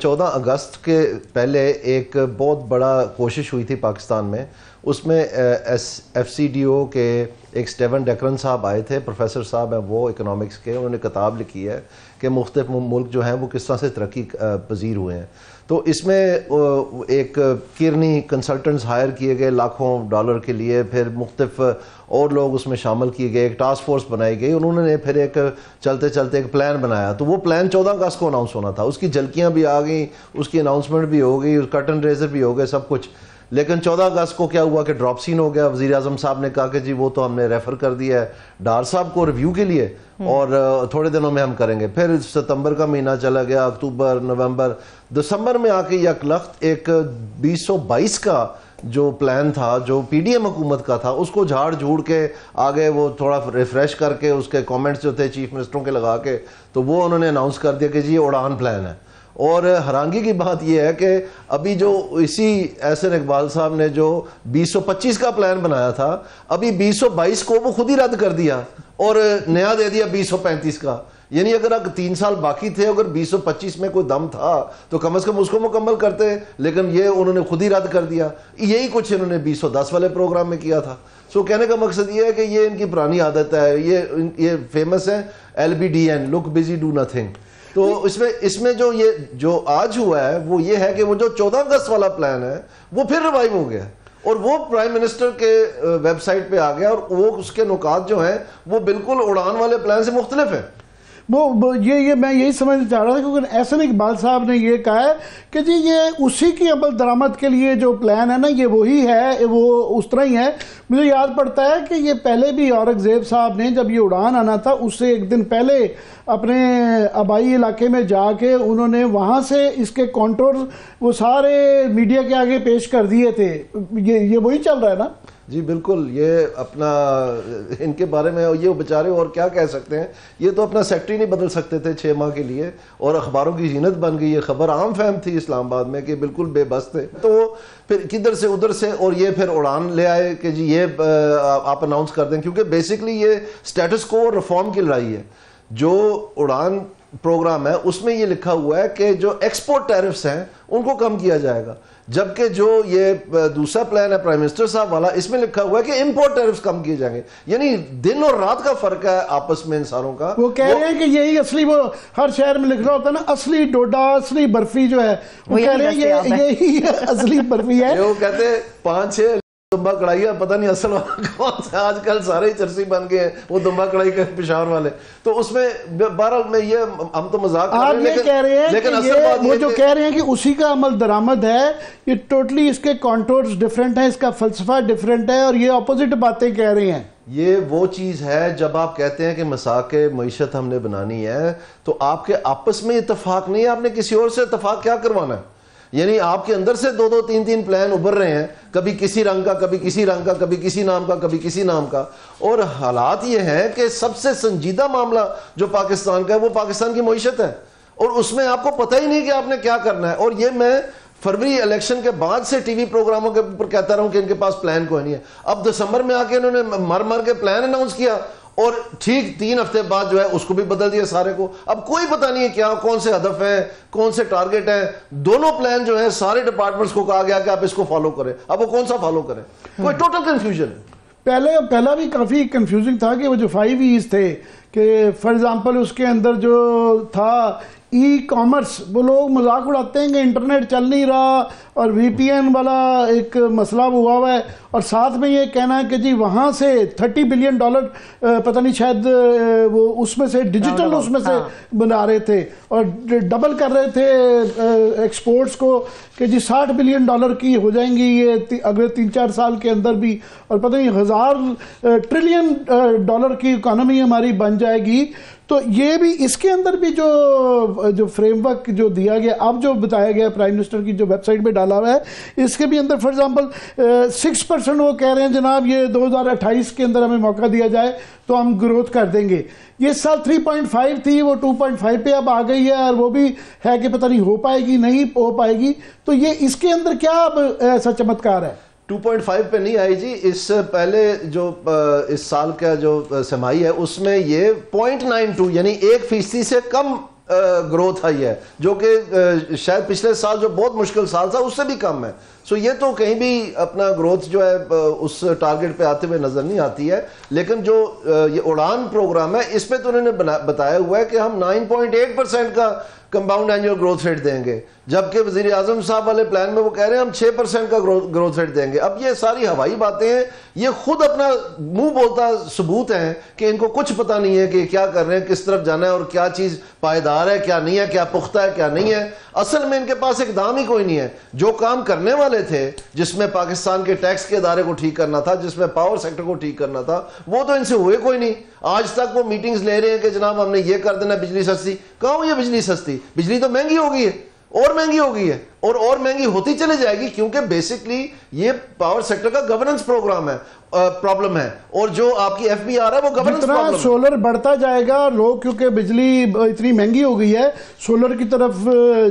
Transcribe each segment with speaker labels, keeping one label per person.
Speaker 1: 14 اگست کے پہلے ایک بہت بڑا کوشش ہوئی تھی پاکستان میں. اس میں ایف سی ڈی او کے ایک سٹیون ڈیکرن صاحب آئے تھے, پروفیسر صاحب ہیں وہ اکنامکس کے. انہوں نے کتاب لکھی ہے کہ مختلف ملک جو ہیں وہ کس طرح سے ترقی پذیر ہوئے ہیں. تو اس میں ایک کیرنی کنسلٹنٹس ہائر کیے گئے لاکھوں ڈالر کے لیے, پھر مختلف اور لوگ اس میں شامل کیے گئے, ایک ٹاسک فورس بنائی گئی. انہوں نے پھر ایک چلتے چلتے ایک پلان بنایا. تو وہ پلان 14 اگست کو اناؤنس ہونا تھا. اس کی جھلکیاں بھی آ گئیں, اس کی اناؤنسمنٹ بھی ہو گئی, کرٹن ریزر بھی ہو گئے, سب کچھ. لیکن 14 اگست کو کیا ہوا کہ ڈراپ سین ہو گیا. وزیر اعظم صاحب نے کہا کہ جی وہ تو ہم نے ریفر کر دیا ہے ڈار صاحب کو ریویو کے لیے, اور تھوڑے دنوں میں ہم کریں گے. پھر ستمبر کا مہینہ چلا گیا, اکتوبر, نومبر, دسمبر میں آ کے یکلخت ایک 2022 کا جو پلان تھا جو پی ڈی ایم حکومت کا تھا اس کو جھاڑ جھوڑ کے آگے وہ تھوڑا ریفریش کر کے اس کے کامنٹس جو تھے چیف منسٹروں کے لگا کے, تو وہ انہوں نے اناؤنس کر دیا کہ جی یہ اڑان پلان ہے. اور حیرانگی کی بات یہ ہے کہ ابھی جو اسی احسن اقبال صاحب نے جو 2025 کا پلان بنایا تھا, ابھی 2022 کو وہ خود ہی رد کر دیا اور نیا دے دیا 2035 کا. یعنی اگر 3 سال باقی تھے, اگر 2025 میں کوئی دم تھا تو کم از کم اس کو مکمل کرتے, لیکن یہ انہوں نے خود ہی رد کر دیا. یہی کچھ انہوں نے 2010 والے پروگرام میں کیا تھا. سو کہنے کا مقصد یہ ہے کہ یہ ان کی پرانی عادت ہے, یہ فیمس ہے LBDN, look busy do nothing. تو اس میں جو آج ہوا ہے وہ یہ ہے کہ وہ جو 14 اگست والا پلان ہے وہ پھر ریوائیو ہو گیا, اور وہ پرائم منسٹر کے ویب سائٹ پہ آ گیا, اور وہ اس کے نکات جو ہیں وہ بالکل اڑان والے پلان سے مختلف ہیں.
Speaker 2: یہ میں یہی سمجھنا چاہ رہا تھا کیونکہ احسن اقبال صاحب نے یہ کہا ہے کہ جی یہ اسی کی عمل درآمد کے لیے جو پلان ہے نا یہ وہی ہے, وہ اس طرح ہی ہے. مجھے یاد پڑتا ہے کہ یہ پہلے بھی اورنگزیب صاحب نے جب یہ اڑان آنا تھا اس سے ایک دن پہلے اپنے آبائی علاقے میں جا کے انہوں نے وہاں سے اس کے کانٹور وہ سارے میڈیا کے آگے پیش کر دیے تھے. یہ وہی چل رہا ہے نا؟
Speaker 1: جی بالکل. یہ اپنا ان کے بارے میں یہ بیچارے اور کیا کہہ سکتے ہیں, یہ تو اپنا سیکٹری نہیں بدل سکتے تھے 6 ماہ کے لیے, اور اخباروں کی زینت بن گئی. یہ خبر عام فہم تھی اسلام آباد میں کہ بالکل بے بس تھے. تو پھر کدھر سے ادھر سے, اور یہ پھر اڑان لے آئے کہ جی یہ آپ اناؤنس کر دیں, کیونکہ بیسکلی یہ سٹیٹس کو اور ریفارم کی لڑائی ہے. جو اڑان پروگرام ہے اس میں یہ لکھا ہوا ہے کہ جو ایکسپورٹ ٹیرفز ہیں ان کو کم کیا جائے گا, جبکہ جو یہ دوسرا پلان ہے پرائم منسٹر صاحب والا اس میں لکھا ہوا ہے کہ امپورٹ ٹیرفز کم کیے جائیں گے. یعنی دن اور رات کا فرق ہے آپس میں انسانوں کا.
Speaker 2: وہ کہہ رہے ہیں کہ یہی اصلی, وہ ہر شہر میں لکھ رہا ہوتا ہے نا اصلی ڈوڈا, اصلی برفی جو ہے, وہ کہہ رہے ہیں یہی اصلی برفی ہے.
Speaker 1: وہ کہتے ہیں 5-6 دمبا کڑھائیاں, پتہ نہیں اصل کون سے, آج کل سارے ہی چرسی بن گئے ہیں وہ دمبا کڑھائی کے پشاور والے. تو اس میں بہرحال میں یہ ہم تو مذاق کر رہے ہیں, لیکن اصل بات
Speaker 2: وہ جو کہہ رہے ہیں کہ اسی کا عمل درآمد ہے, یہ ٹوٹلی اس کے کانٹورز ڈفرینٹ ہیں, اس کا فلسفہ ڈفرینٹ ہے, اور یہ اپوزٹ باتیں کہہ رہے ہیں.
Speaker 1: یہ وہ چیز ہے جب آپ کہتے ہیں کہ مساق معیشت ہم نے بنانی ہے تو آپ کے آپس میں اتفاق نہیں ہے, آپ نے کسی اور سے اتفاق کیا کروانا ہے. یعنی آپ کے اندر سے 2-3 پلان ابھر رہے ہیں, کبھی کسی رنگ کا, کبھی کسی رنگ کا, کبھی کسی نام کا, کبھی کسی نام کا. اور حالات یہ ہیں کہ سب سے سنجیدہ معاملہ جو پاکستان کا ہے وہ پاکستان کی معیشت ہے, اور اس میں آپ کو پتہ ہی نہیں کہ آپ نے کیا کرنا ہے. اور یہ میں فروری الیکشن کے بعد سے ٹی وی پروگراموں کے اوپر کہتا رہا ہوں کہ ان کے پاس پلان کوئی نہیں ہے. اب دسمبر میں آ کے انہوں نے مر کے پلان اناؤنس کیا, اور ٹھیک 3 ہفتے بعد جو ہے اس کو بھی بدل دیا سارے کو. اب کوئی پتہ نہیں ہے کیا, کون سے ہدف ہیں, کون سے ٹارگٹ ہیں. دونوں پلان جو ہیں سارے ڈپارٹمنٹس کو کہا گیا کہ آپ اس کو فالو کریں, اب وہ کون سا فالو کریں, کوئی ٹوٹل کنفیوژن ہے.
Speaker 2: پہلا بھی کافی کنفیوزنگ تھا کہ وہ جو 5 E's تھے, کہ فار ایگزامپل اس کے اندر جو تھا ای کامرس, وہ لوگ مذاق اڑاتے ہیں کہ انٹرنیٹ چل نہیں رہا, اور وی پی این والا ایک مسئلہ ہوا ہے, اور ساتھ میں یہ کہنا ہے کہ جی وہاں سے $30 بلین پتہ نہیں شاید وہ اس میں سے ڈیجیٹل اس میں سے بنا رہے تھے, اور ڈبل کر رہے تھے ایکسپورٹس کو کہ جی $60 بلین کی ہو جائیں گی یہ اگلے 3-4 سال کے اندر بھی, اور پتہ نہیں $1000 ٹریلین کی اکانومی ہماری بن جائے گی. تو یہ بھی اس کے اندر بھی جو فریم ورک جو دیا گیا, اب جو بتایا گیا پرائم منسٹر کی جو ویب سائٹ پہ ڈالا ہوا ہے, اس کے بھی اندر فار ایگزامپل 6% وہ کہہ رہے ہیں جناب یہ 2028 کے اندر ہمیں موقع دیا جائے تو ہم گروتھ کر دیں گے. یہ سال 3.5 تھی, وہ 2.5 پہ اب آ گئی ہے, اور وہ بھی ہے کہ پتہ نہیں ہو پائے گی نہیں ہو پائے گی. تو یہ اس کے اندر کیا اب ایسا چمتکار ہے؟
Speaker 1: 2.5 پہ نہیں آئی جی. اس پہلے جو اس سال کا جو سمائی ہے اس میں یہ 0.92 یعنی 1% سے کم گروتھ آئی ہے جو کہ شاید پچھلے سال جو بہت مشکل سال تھا اس سے بھی کم ہے. سو یہ تو کہیں بھی اپنا گروتھ جو ہے اس ٹارگٹ پہ آتے ہوئے نظر نہیں آتی ہے. لیکن جو یہ اڑان پروگرام ہے اس پہ تو انہوں نے بتایا ہوا ہے کہ ہم 9.8% کا کمپاؤنڈ اینجل گروتھ ریٹ دیں گے, جبکہ وزیر اعظم صاحب والے پلان میں وہ کہہ رہے ہیں ہم 6% کا گروتھ ریٹ دیں گے. اب یہ ساری ہوائی باتیں ہیں, یہ خود اپنا منہ بولتا ثبوت ہیں کہ ان کو کچھ پتہ نہیں ہے کہ کیا کر رہے ہیں, کس طرف جانا ہے اور کیا چیز پائیدار ہے کیا نہیں ہے, کیا پختہ ہے کیا نہیں ہے. اصل میں ان کے پاس اقدام ہی کوئی نہیں ہے. جو کام کرنے والے تھے, جس میں پاکستان کے ٹیکس کے ادارے کو ٹھیک کرنا تھا, جس میں پاور سیکٹر کو ٹھیک کرنا تھا, وہ تو ان سے ہوئے کوئی نہیں. آج تک وہ میٹنگز لے رہے ہیں کہ جناب ہم نے یہ کر دینا, بجلی سستی. کہاں ہو یہ بجلی سستی؟ بجلی تو مہنگی ہو گئی ہے, اور مہنگی ہو گئی ہے, اور مہنگی ہوتی چلی جائے گی, کیونکہ بیسکلی یہ پاور سیکٹر کا گورننس پروگرام ہے, پرابلم ہے. اور جو آپ کی ایف بی آر ہے وہ گورننس پرابلم ہے.
Speaker 2: جتنا سولر بڑھتا جائے گا, لوگ کیونکہ بجلی اتنی مہنگی ہو گئی ہے سولر کی طرف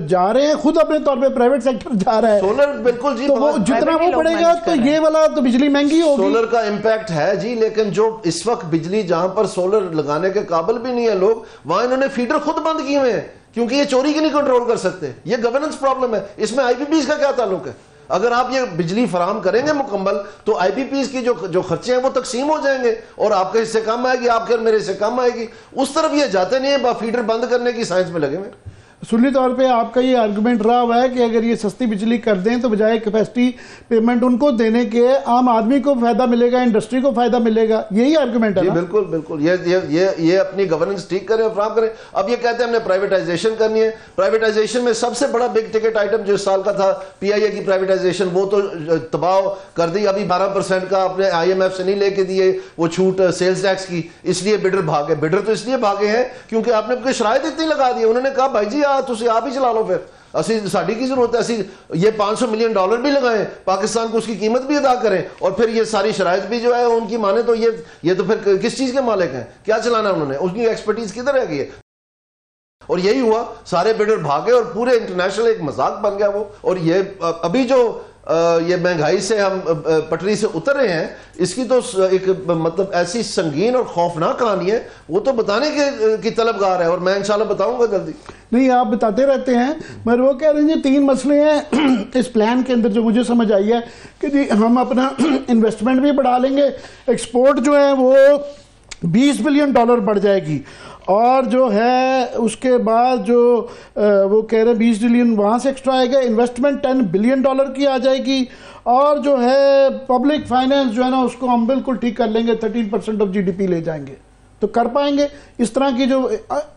Speaker 2: جا رہے ہیں, خود اپنے طور پہ پرائیویٹ سیکٹر جا رہا ہے
Speaker 1: سولر. بالکل جی,
Speaker 2: تو وہ جتنا وہ بڑھے گا تو یہ والا تو بجلی مہنگی ہوگی.
Speaker 1: سولر کا امپیکٹ ہے جی, لیکن جو اس وقت بجلی جہاں پر سولر لگانے کے قابل بھی نہیں ہے لوگ, وہاں انہوں نے فیڈر خود بند کیے ہوئے ہیں کیونکہ یہ چوری کی نہیں کنٹرول کر سکتے. یہ گورننس پرابلم ہے. اس میں آئی پی پیز کا کیا تعلق ہے؟ اگر آپ یہ بجلی فراہم کریں گے مکمل تو آئی پی پیز کی جو خرچے ہیں وہ تقسیم ہو جائیں گے اور آپ کے حصے کم آئے گی, آپ کے اور میرے حصے کم آئے گی. اس طرف یہ جاتے نہیں ہیں, فیڈر بند کرنے کی سائنس میں لگے ہوئے.
Speaker 2: اصولی طور پہ آپ کا یہ آرگومنٹ رہا ہوا ہے کہ اگر یہ سستی بجلی کر دیں تو بجائے کیپیسٹی پیمنٹ ان کو دینے کے عام آدمی کو فائدہ ملے گا, انڈسٹری کو فائدہ ملے گا. یہی آرگومنٹ ہے
Speaker 1: جی بالکل بالکل. یہ اپنی گورننس ٹھیک کریں, فراہم کریں. اب یہ کہتے ہیں ہم نے پرائیویٹائزیشن کرنی ہے. پرائیویٹائزیشن میں سب سے بڑا بگ ٹکٹ آئٹم جو اس سال کا تھا پی آئی اے کی پرائیویٹائزیشن, وہ تو تباہ کر دی. ابھی 12% کا اپنے آئی ایم ایف سے نہیں لے کے دیے وہ چھوٹ سیلز ٹیکس کی, اس لیے بڈر بھاگے. بڈر تو اس لیے بھاگے ہیں کیونکہ آپ نے کوئی شرائط اتنی لگا دی. انہوں نے کہا بھائی جی تسی آپ ہی چلا لو, پھر ساڑی کی ضرورت ہے, یہ $500 ملین بھی لگائیں, پاکستان کو اس کی قیمت بھی ادا کریں, اور پھر یہ ساری شرائط بھی جو ہے ان کی مانے تو یہ تو پھر کس چیز کے مالک ہیں, کیا چلانا انہوں نے, اس کی ایکسپرٹیز کدھر رہ گئی ہے. اور یہی ہوا, سارے بڈر بھاگے اور پورے انٹرنیشنل ایک مذاق بن گیا وہ. اور یہ ابھی جو یہ مہنگائی سے ہم پٹری سے اتر رہے ہیں, اس کی تو ایک مطلب ایسی سنگین اور خوفناک کہانی ہے, وہ تو بتانے کی طلبگار ہے, اور میں انشاءاللہ بتاؤں گا جلدی. نہیں
Speaker 2: آپ بتاتے رہتے ہیں, مگر وہ کہہ رہے ہیں 3 مسئلے ہیں اس پلان کے اندر جو مجھے سمجھ آئی ہے کہ جی ہم اپنا انویسٹمنٹ بھی بڑھا لیں گے, ایکسپورٹ جو ہے وہ $20 بلین بڑھ جائے گی, اور جو ہے اس کے بعد جو وہ کہہ رہے ہیں 20 بلین وہاں سے ایکسٹرا آئے گا, انویسٹمنٹ $10 بلین کی آ جائے گی, اور جو ہے پبلک فائنینس جو ہے نا اس کو ہم بالکل ٹھیک کر لیں گے, 13% آف GDP لے جائیں گے. تو کر پائیں گے اس طرح کی جو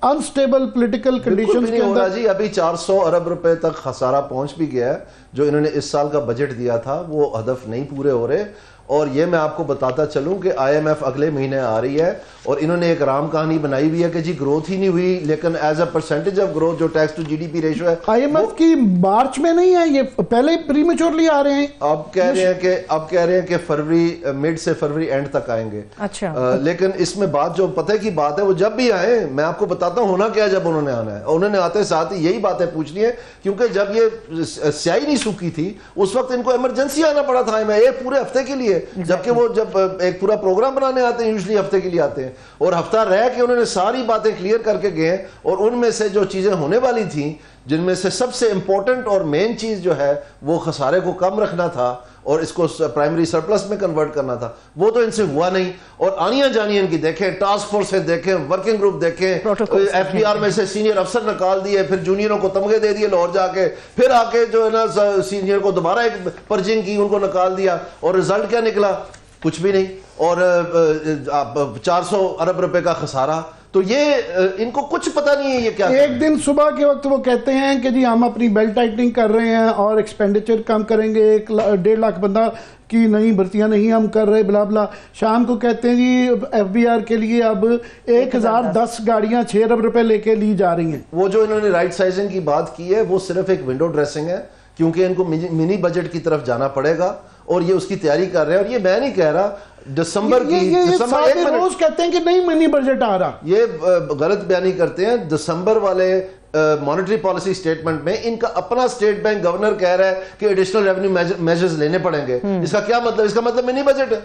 Speaker 2: انسٹیبل پولیٹیکل کنڈیشنز کے اندر؟
Speaker 1: جی ابھی 400 ارب روپے تک خسارہ پہنچ بھی گیا ہے. جو انہوں نے اس سال کا بجٹ دیا تھا وہ ہدف نہیں پورے ہو رہے. اور یہ میں آپ کو بتاتا چلوں کہ آئی ایم ایف اگلے مہینے آ رہی ہے, اور انہوں نے ایک رام کہانی بنائی ہوئی ہے کہ جی گروتھ ہی نہیں ہوئی, لیکن as a percentage of growth جو ٹیکس ٹو GDP ریشو ہے,
Speaker 2: آئی ایم ایف کی مارچ میں نہیں ہے, یہ پہلے پری میچورلی آ رہے ہیں. اب
Speaker 1: کہہ رہے ہیں کہ فروری مڈ سے فروری اینڈ تک آئیں گے. لیکن اس میں بات جو پتہ کی بات ہے, وہ جب بھی آئیں میں آپ کو بتاتا ہوں ہونا کیا جب انہوں نے آنا ہے. انہوں نے آتے ساتھ ہی یہی باتیں پوچھنی ہے, کیونکہ جب یہ سیاہی نہیں سوکھی تھی اس وقت ان کو ایمرجنسی آنا پڑا تھا ایک پورے ہفتے کے لیے, جبکہ وہ جب ایک پورا پروگرام بنانے آتے ہیں یوزلی ہفتے کے لیے آتے ہیں, اور ہفتہ رہ کے انہوں نے ساری باتیں کلیئر کر کے گئے. اور ان میں سے جو چیزیں ہونے والی تھیں, جن میں سے سب سے امپورٹنٹ اور مین چیز جو ہے وہ خسارے کو کم رکھنا تھا اور اس کو پرائمری سرپلس میں کنورٹ کرنا تھا, وہ تو ان سے ہوا نہیں. اور آنیاں جانیاں ان کی دیکھیں, ٹاسک فورس دیکھیں, ورکنگ گروپ دیکھیں, ایف بی آر میں سے سینئر افسر نکال دیے, پھر جونیئروں کو تمغے دے دیے لاہور جا کے, پھر آ کے جو ہے نا سینئر کو دوبارہ ایک پرجنگ کی, ان کو نکال دیا, اور رزلٹ کیا نکلا؟ کچھ بھی نہیں. اور 400 ارب روپے کا خسارہ. تو یہ ان کو کچھ پتہ نہیں ہے یہ کیا.
Speaker 2: ایک دن صبح کے وقت وہ کہتے ہیں کہ جی ہم اپنی بیلٹ ٹائٹنگ کر رہے ہیں اور ایکسپینڈیچر کم کریں گے, 1.5 لاکھ بندہ کی نئی بھرتیاں نہیں ہم کر رہے بلا بلا. شام کو کہتے ہیں جی ایف بی آر کے لیے اب 1010 گاڑیاں 6 ارب روپے لے کے لی جا رہی ہیں.
Speaker 1: وہ جو انہوں نے رائٹ سائزنگ کی بات کی ہے وہ صرف ایک ونڈو ڈریسنگ ہے, کیونکہ ان کو منی بجٹ کی طرف جانا پڑے گا, اور یہ اس کی تیاری کر رہے ہیں. اور یہ میں نہیں کہہ رہا دسمبر کی,
Speaker 2: روز کہتے ہیں کہ نہیں منی بجٹ آ رہا,
Speaker 1: یہ غلط بیانی کرتے ہیں. دسمبر والے مانیٹری پالیسی سٹیٹمنٹ میں ان کا اپنا اسٹیٹ بینک گورنر کہہ رہا ہے کہ ایڈیشنل ریونیو میجرز لینے پڑیں گے. اس کا کیا مطلب؟ اس کا مطلب منی بجٹ ہے.